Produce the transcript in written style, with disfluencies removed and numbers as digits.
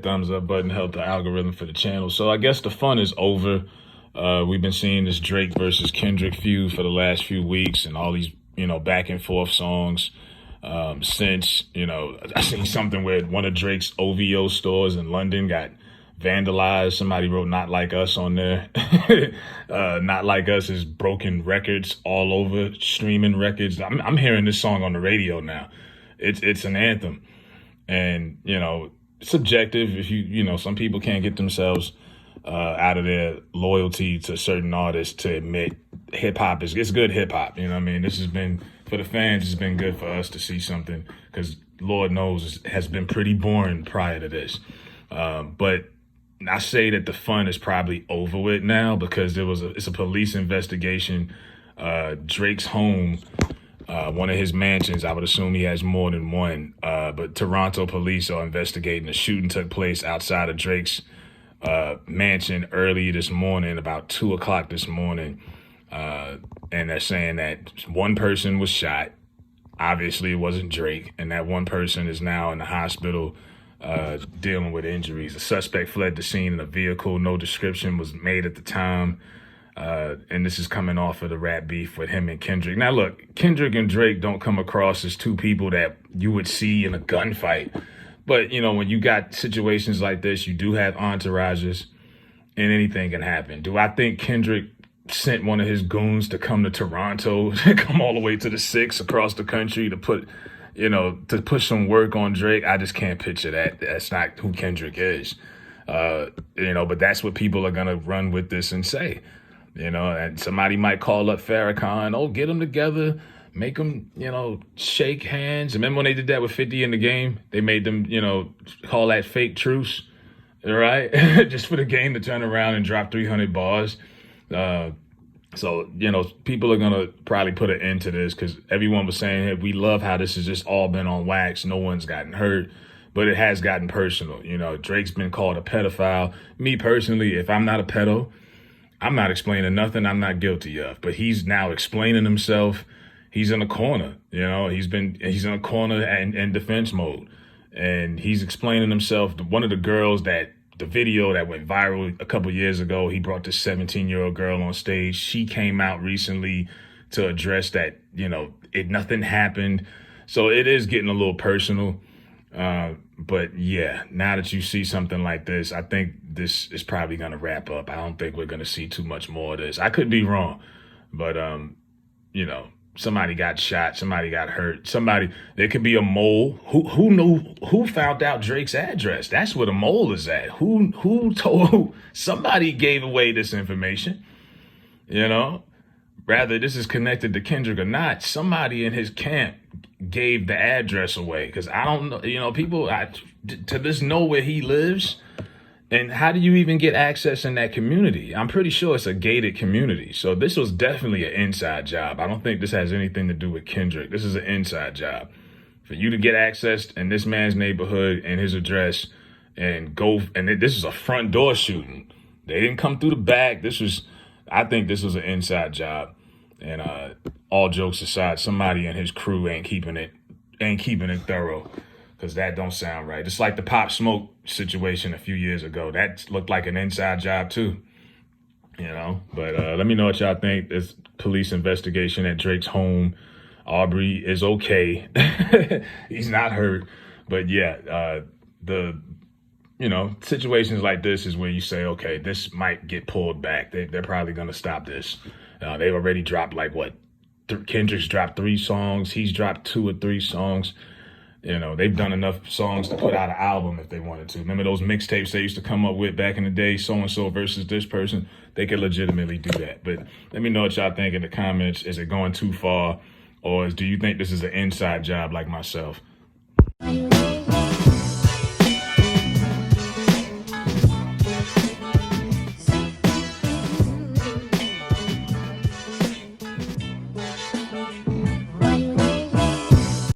Thumbs up button help the algorithm for the channel. So I guess the fun is over. We've been seeing this Drake versus Kendrick feud for the last few weeks and all these, back and forth songs. Since, I seen something where one of Drake's OVO stores in London got vandalized. Somebody wrote "Not Like Us" on there. "Not Like Us" is broken records all over, streaming records. I'm hearing this song on the radio now. It's an anthem. And, subjective. If some people can't get themselves out of their loyalty to certain artists to admit hip hop it's good hip hop. You know what I mean? This has been, for the fans, it's been good for us to see something because Lord knows it has been pretty boring prior to this. But I say that the fun is probably over with now because it's a police investigation. Drake's home, one of his mansions, I would assume he has more than one, but Toronto police are investigating. A shooting took place outside of Drake's mansion early this morning, about 2:00 this morning. And they're saying that one person was shot. Obviously, it wasn't Drake. And that one person is now in the hospital dealing with injuries. The suspect fled the scene in a vehicle. No description was made at the time. And this is coming off of the rap beef with him and Kendrick. Now, look, Kendrick and Drake don't come across as two people that you would see in a gunfight. But, when you got situations like this, you do have entourages and anything can happen. Do I think Kendrick sent one of his goons to come to Toronto, come all the way to the 6 across the country to put, to push some work on Drake? I just can't picture that. That's not who Kendrick is. But that's what people are going to run with this and say. And somebody might call up Farrakhan, get them together, make them, shake hands. Remember when they did that with 50 in the game? They made them, call that fake truce, right? Just for the game to turn around and drop 300 bars. So, people are going to probably put an end to this because everyone was saying, hey, we love how this has just all been on wax. No one's gotten hurt, but it has gotten personal. Drake's been called a pedophile. Me personally, if I'm not a pedo, I'm not explaining nothing I'm not guilty of, but he's now explaining himself. He's in a corner, he's in a corner and defense mode, and he's explaining himself. One of the girls the video that went viral a couple years ago, he brought this 17-year-old girl on stage. She came out recently to address that, nothing happened. So it is getting a little personal. But yeah, now that you see something like this, I think this is probably going to wrap up. I don't think we're going to see too much more of this. I could be wrong, but, somebody got shot, somebody got hurt, there could be a mole. Who found out Drake's address? That's where the mole is at. Who told, somebody gave away this information, Rather, this is connected to Kendrick or not, somebody in his camp gave the address away. Because I don't know, people to just know where he lives. And how do you even get access in that community? I'm pretty sure it's a gated community. So this was definitely an inside job. I don't think this has anything to do with Kendrick. This is an inside job. For you to get access in this man's neighborhood and his address and go, and this is a front door shooting. They didn't come through the back. I think this was an inside job. And all jokes aside, somebody in his crew ain't keeping it thorough. Because that don't sound right. It's like the Pop Smoke situation a few years ago. That looked like an inside job too, But let me know what y'all think. This police investigation at Drake's home. Aubrey is okay. He's not hurt. But yeah, situations like this is where you say, okay, this might get pulled back. They're probably going to stop this. They've already dropped Kendrick's dropped 3 songs. He's dropped 2 or 3 songs. They've done enough songs to put out an album if they wanted to. Remember those mixtapes they used to come up with back in the day, so-and-so versus this person? They could legitimately do that. But let me know what y'all think in the comments. Is it going too far? Or do you think this is an inside job like myself?